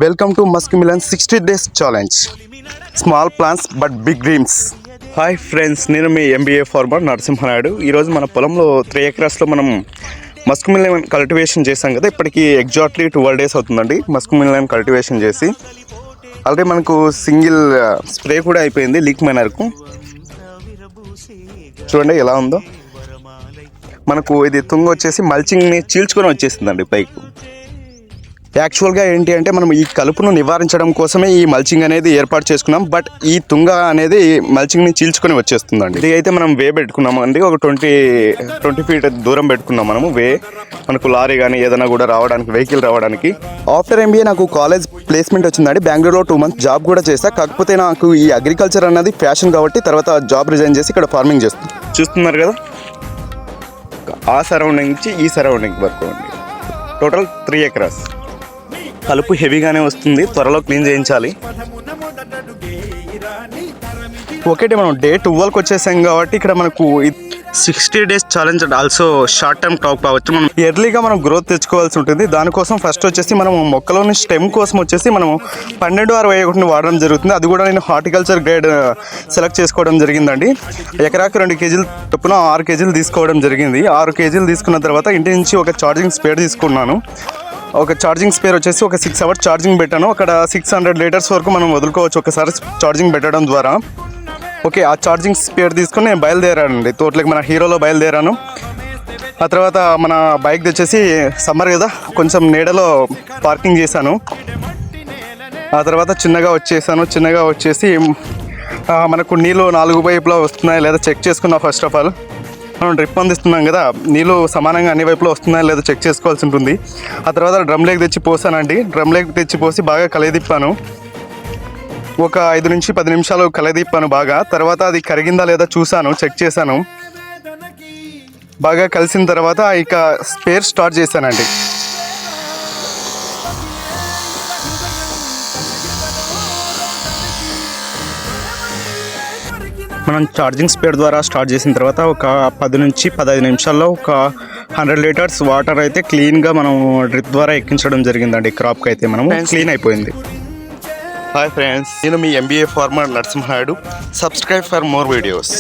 Welcome to మస్క్ మిలన్ 60 days challenge. Small plans but big dreams. Hi friends, నేను మీ ఎంబీఏ ఫార్మర్ నరసింహనాయుడు. ఈరోజు మన పొలంలో 3 acresలో మనం మస్క్ మిలన్ కల్టివేషన్ చేసాం కదా. ఇప్పటికి ఎగ్జాక్ట్లీ 12 days అవుతుందండి మస్క్ మిలన్ కల్టివేషన్ చేసి. ఆల్రెడీ మనకు సింగిల్ స్ప్రే కూడా అయిపోయింది లీక్ మైనర్కు. చూడండి ఎలా ఉందో. మనకు ఇది తుంగ వచ్చేసి మల్చింగ్ని చీల్చుకొని వచ్చేసిందండి పైకి. యాక్చువల్గా ఏంటి అంటే మనం ఈ కలుపును నివారించడం కోసమే ఈ మల్చింగ్ అనేది ఏర్పాటు చేసుకున్నాం. బట్ ఈ తుంగ అనేది మల్చింగ్ని చీల్చుకొని వచ్చేస్తుందండి. ఇది అయితే మనం వే పెట్టుకున్నాం అండి. ఒక 20 feet దూరం పెట్టుకున్నాం మనము వే. మనకు లారీ కానీ ఏదైనా కూడా రావడానికి, వెహికల్ రావడానికి. ఆఫ్టర్ ఎంబీఏ నాకు కాలేజ్ ప్లేస్మెంట్ వచ్చిందండి. బెంగళూరులో 2 months జాబ్ కూడా చేశా. కాకపోతే నాకు ఈ అగ్రికల్చర్ అన్నది ఫ్యాషన్ కాబట్టి తర్వాత జాబ్ రిజైన్ చేసి ఇక్కడ ఫార్మింగ్ చేస్తాను. చూస్తున్నారు కదా, ఆ సరౌండింగ్ నుంచి ఈ సరౌండింగ్ వరకు అండి. Total 3 acres. కలుపు హెవీగానే వస్తుంది, త్వరలో క్లీన్ చేయించాలి. ఒకటి మనం డే 12కి వచ్చేసాం కాబట్టి ఇక్కడ మనకు 60 days challenge also short term crop కావచ్చు. మనం ఎర్లీగా మనం గ్రోత్ తెచ్చుకోవాల్సి ఉంటుంది. దానికోసం ఫస్ట్ వచ్చేసి మనం మొక్కలోని స్టెమ్ కోసం వచ్చేసి మనం 12/21 వాడడం జరుగుతుంది. అది కూడా నేను హార్టికల్చర్ గ్రేడ్ సెలెక్ట్ చేసుకోవడం జరిగిందండి. ఎకరాకు 2 kg చొప్పున 6 kg తీసుకోవడం జరిగింది. 6 kg తీసుకున్న తర్వాత ఇంటి నుంచి ఒక ఛార్జింగ్ స్పేర్ తీసుకున్నాను. ఒక ఛార్జింగ్ స్పేర్ వచ్చేసి ఒక 6 hours ఛార్జింగ్ పెట్టాను. అక్కడ 600 liters వరకు మనం వదులుకోవచ్చు ఒకసారి ఛార్జింగ్ పెట్టడం ద్వారా. ఓకే, ఆ ఛార్జింగ్ స్పేర్ తీసుకొని నేను బయలుదేరానండి తోటలోకి. మన హీరోలో బయలుదేరాను. ఆ తర్వాత మన బైక్ తెచ్చేసి సమ్మర్ కదా కొంచెం నీడలో పార్కింగ్ చేశాను. ఆ తర్వాత చిన్నగా వచ్చేసి మనకు నీళ్ళు 4 వైపులా వస్తున్నాయి లేదా చెక్ చేసుకున్నా. ఫస్ట్ ఆఫ్ ఆల్ మనం డ్రిప్ అందిస్తున్నాం కదా, నీళ్ళు సమానంగా అన్ని వైపులో వస్తున్నాయో లేదో చెక్ చేసుకోవాల్సి ఉంటుంది. ఆ తర్వాత డ్రమ్ లేక్ తెచ్చి పోసానండి. డ్రమ్ లేక్ తెచ్చి పోసి బాగా కలయదిప్పాను. ఒక 5 నుంచి 10 నిమిషాలు కలయదిప్పాను బాగా. తర్వాత అది కరిగిందా లేదా చూశాను, చెక్ చేశాను. బాగా కలిసిన తర్వాత ఇక స్పేర్ స్టార్ట్ చేశానండి. మనం ఛార్జింగ్ స్పేర్ ద్వారా స్టార్ట్ చేసిన తర్వాత ఒక 10 నుంచి 15 నిమిషాల్లో ఒక 100 liters వాటర్ అయితే క్లీన్గా మనం డ్రిప్ ద్వారా ఎక్కించడం జరిగిందండి. క్రాప్కి అయితే మనం క్లీన్ అయిపోయింది. హాయ్ ఫ్రెండ్స్, నేను మీ MBA farmer Narasimhanaidu. Subscribe for more videos.